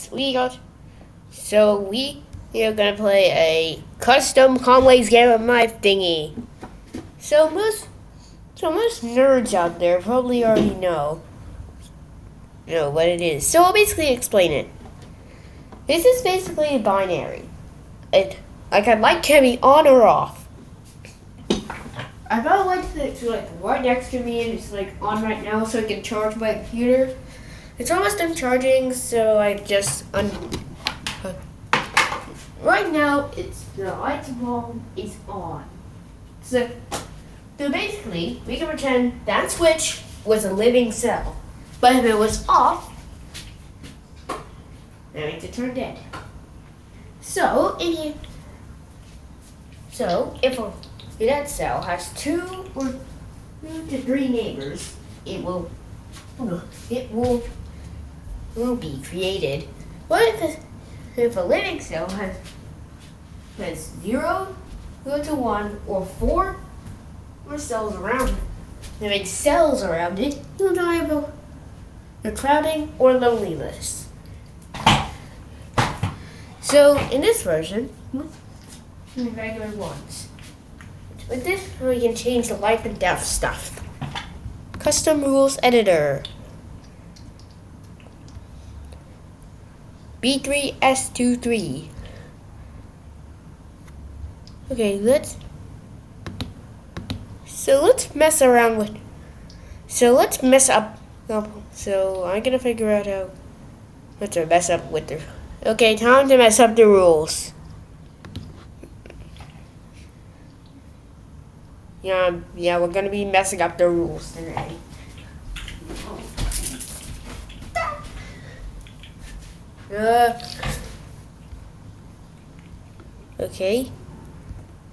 guys, so we are gonna play a custom Conways game of my thingy. So most nerds out there probably already know what it is. So I'll basically explain it. This is basically binary. Light can be on or off. I got a light that's right next to me and it's on right now so I can charge my computer. It's almost done charging, so right now the light bulb is on. So basically we can pretend that switch was a living cell. But if it was off, that means it turned dead. So if that cell has 2 to 3 neighbors, it will be created. But if a living cell has 0 to 1 or 4 more cells around it, that makes cells around it, you'll die of the crowding or loneliness. So in this version, the regular ones. With this, we can change the life and death stuff. Custom rules editor. B3S23. Okay, let's mess around with. Let's mess up. So I'm gonna figure out how to mess up with the. Okay, time to mess up the rules. Yeah, we're gonna be messing up the rules today. Okay.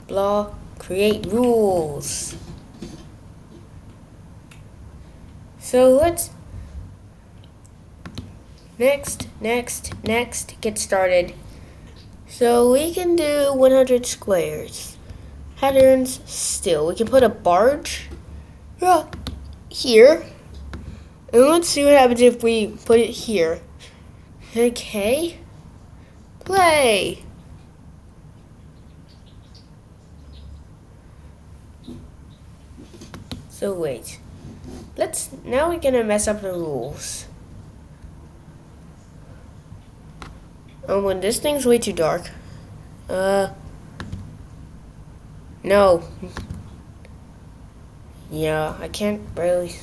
Blah. Create rules. So let's next get started. So we can do 100 squares. Patterns still. We can put a barge here. And let's see what happens if we put it here. Okay. Play. So wait. Now we're gonna mess up the rules. When this thing's way too dark. No. Yeah, I can't barely.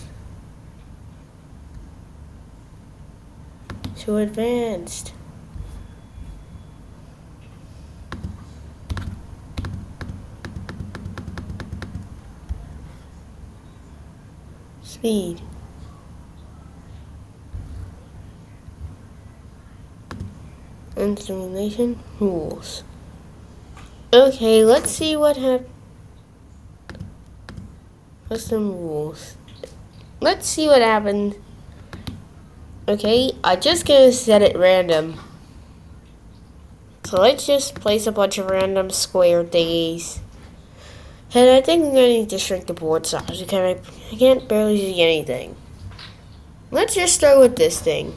Too advanced. Speed. And simulation rules. Okay, let's see what happens. Custom rules. Let's see what happened. Okay, I'm just gonna set it random. So let's just place a bunch of random square thingies. And I think I'm gonna need to shrink the board size because I can't barely see anything. Let's just start with this thing.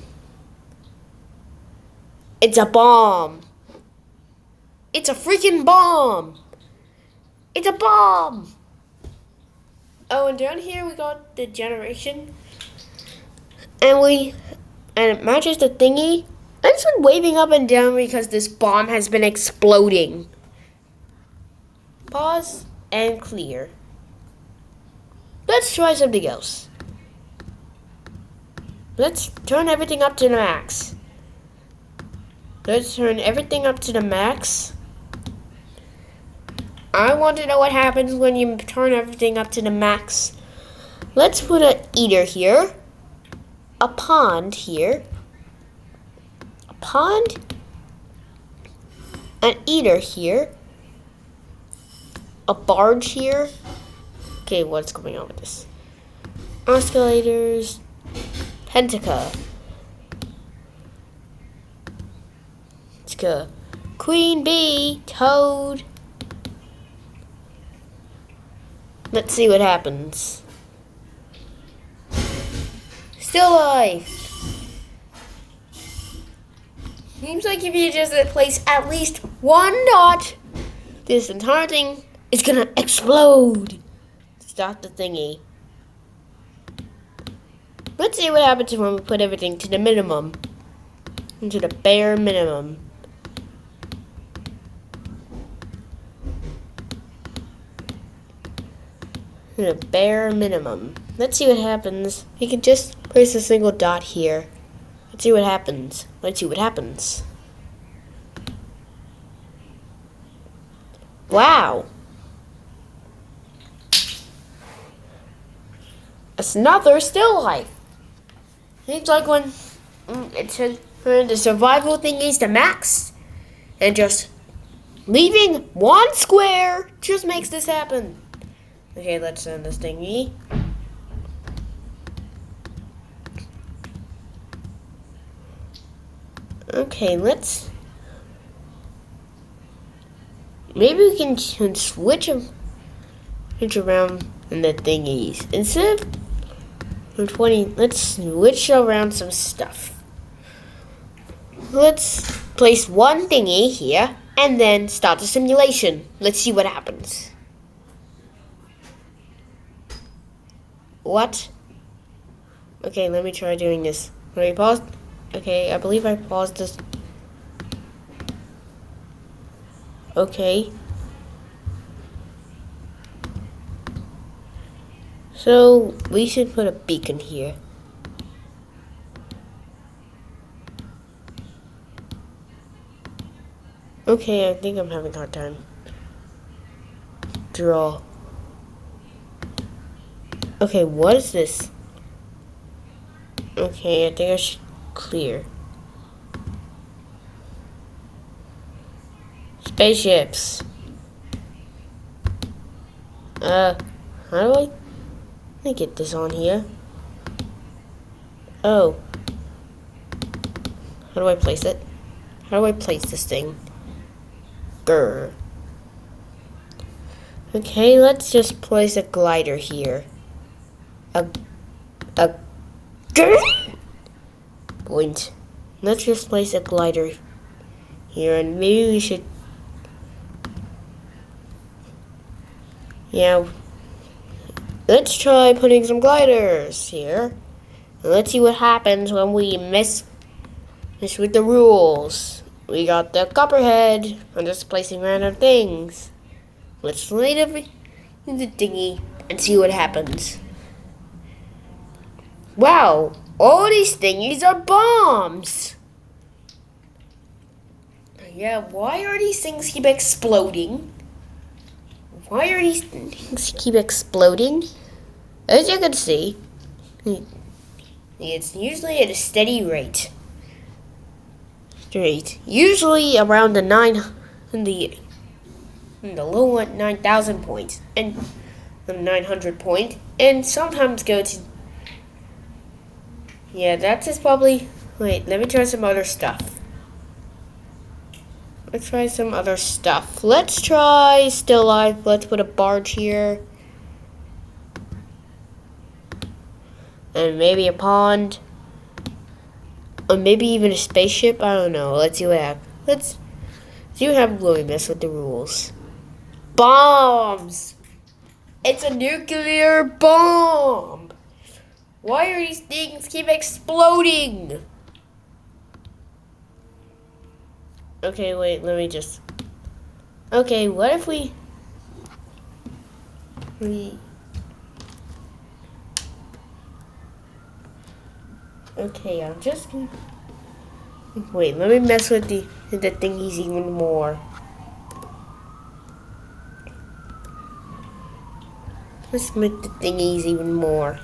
It's a bomb. It's a freaking bomb. It's a bomb. Oh, and down here we got the generation. And it matches the thingy. I've just been waving up and down because this bomb has been exploding. Pause and clear. Let's try something else. Let's turn everything up to the max. Let's turn everything up to the max. I want to know what happens when you turn everything up to the max. Let's put an eater here. A pond here. A pond. An eater here. A barge here. Okay, what's going on with this? Oscillators. Pentaca. Let's go. Queen bee. Toad. Let's see what happens. Still alive. Seems like if you just place at least one dot, this entire thing is gonna explode. Stop the thingy. Let's see what happens when we put everything to the minimum. To the bare minimum. The bare minimum. Let's see what happens. We can just place a single dot here. Let's see what happens. Let's see what happens. Wow. It's another still life. Seems like when the survival thing is the max, and just leaving one square just makes this happen. Okay, let's send this thingy. Okay, maybe we can switch around in the thingies. Instead of 20, let's switch around some stuff. Let's place one thingy here and then start the simulation. Let's see what happens. What? Okay, let me try doing this. Let me pause. Okay, I believe I paused this. Okay. So, we should put a beacon here. Okay, I think I'm having a hard time. Draw. Okay, what is this? Okay, I think I should clear. Spaceships. How do I get this on here? Oh. How do I place it? How do I place this thing? Grr. Okay, let's just place a glider here. Point. Let's just place a glider here, and maybe we should. Yeah. Let's try putting some gliders here. And let's see what happens when we mess with the rules. We got the copperhead. I'm just placing random things. Let's light everything in the thingy and see what happens. Wow, all these thingies are bombs. Yeah, why are these things keep exploding? Why are these things keep exploding? As you can see, it's usually at a steady rate. Usually around the low 9,000 points and the 900 point, and sometimes go to. Yeah, that's just probably. Wait, let me try some other stuff. Let's try some other stuff. Let's try still life. Let's put a barge here. And maybe a pond. Or maybe even a spaceship. I don't know. Let's see what happens. Let's see what happens when we mess with the rules. Bombs! It's a nuclear bomb! Why are these things keep exploding? Okay, wait, let me just. Okay, what if we. Okay, I'm just. Wait, let me mess with the thingies even more. Let's make the thingies even more.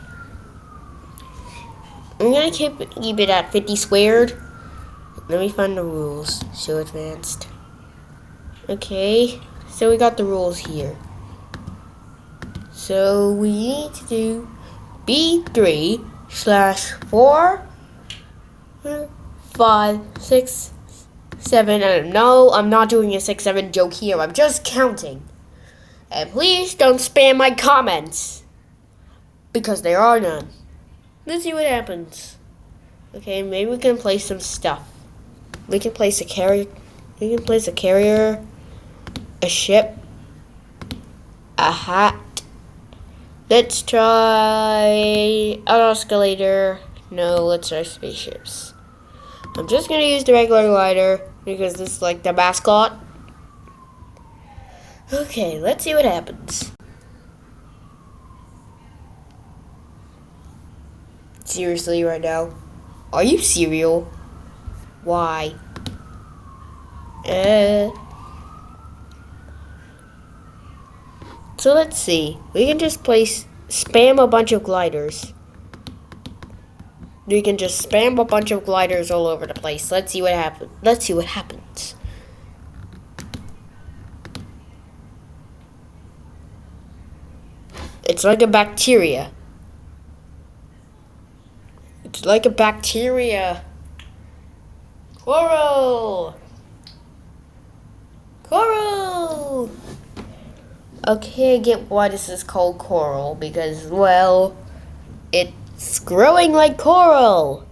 I'm gonna keep it at 50 squared. Let me find the rules. So advanced. Okay, so we got the rules here. So we need to do B3/4, 5, 6, 7. And no, I'm not doing a 6, 7 joke here. I'm just counting. And please don't spam my comments, because there are none. Let's see what happens. Okay, maybe we can place some stuff. We can place a carrier. We can place a carrier, a ship, a hat. Let's try an escalator. No, let's try spaceships. I'm just gonna use the regular glider because this is like the mascot. Okay, let's see what happens. Seriously, right now? Are you serial? Why? So let's see. We can just spam a bunch of gliders. We can just spam a bunch of gliders all over the place. Let's see what happens. Let's see what happens. It's like a bacteria. It's like a bacteria. Coral! Coral! Okay, I get why this is called coral. Because, well, it's growing like coral.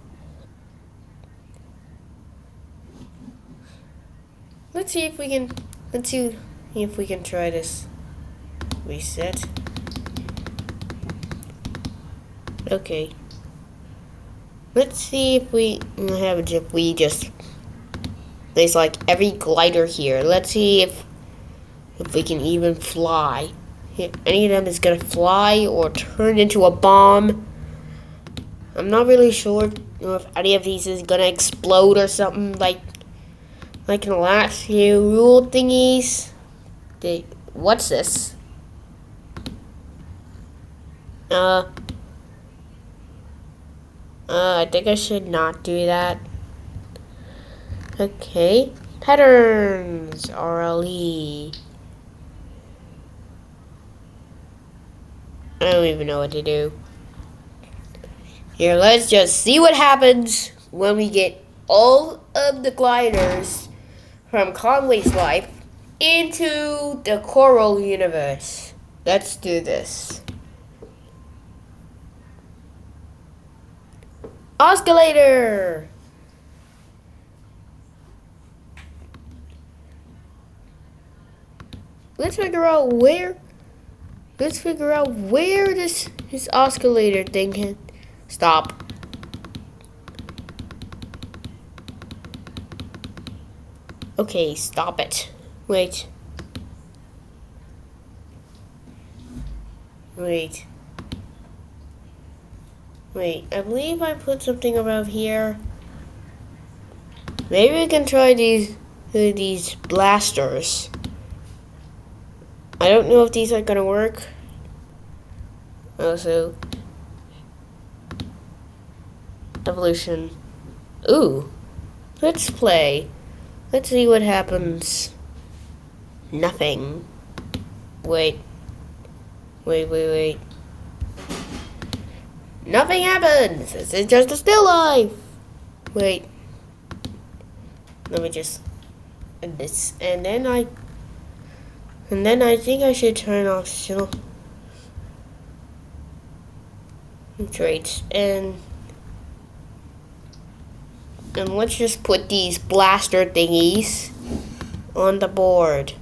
Let's see if we can try this. Reset. Okay. Let's see if we just there's like every glider here. Let's see if we can even fly. Any of them is gonna fly or turn into a bomb. I'm not really sure if any of these is gonna explode or something like in the last few rule thingies. What's this? I think I should not do that. Okay. Patterns. RLE. I don't even know what to do. Here, let's just see what happens when we get all of the gliders from Conway's life into the Coral universe. Let's do this. Oscillator! Let's figure out where this oscillator thing can stop. Okay, stop it. Wait. Wait, I believe I put something around here. Maybe we can try these blasters. I don't know if these are gonna work. Also, evolution. Ooh, let's play. Let's see what happens. Nothing. Wait. Nothing happens. This is just a still life. Wait. Let me just end this, and then I think I should turn off still traits and let's just put these blaster thingies on the board.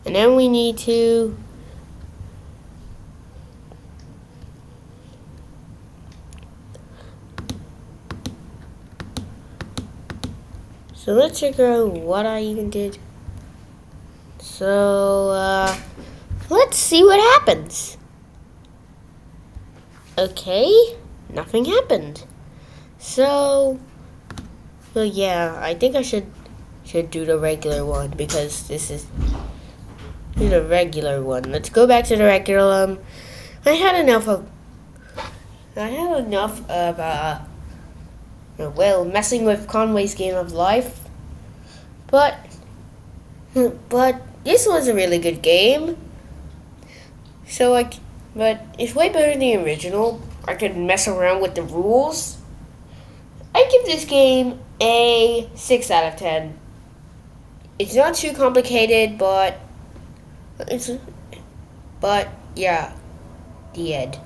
And then we need to so let's figure out what I even did. So let's see what happens. Okay, nothing happened. So well, yeah, I think I should do the regular one because this is the regular one. Let's go back to the regular. I had enough of well, messing with Conway's game of life, but this was a really good game. So but it's way better than the original. I could mess around with the rules. I give this game a 6 out of 10. It's not too complicated, but yeah, the end.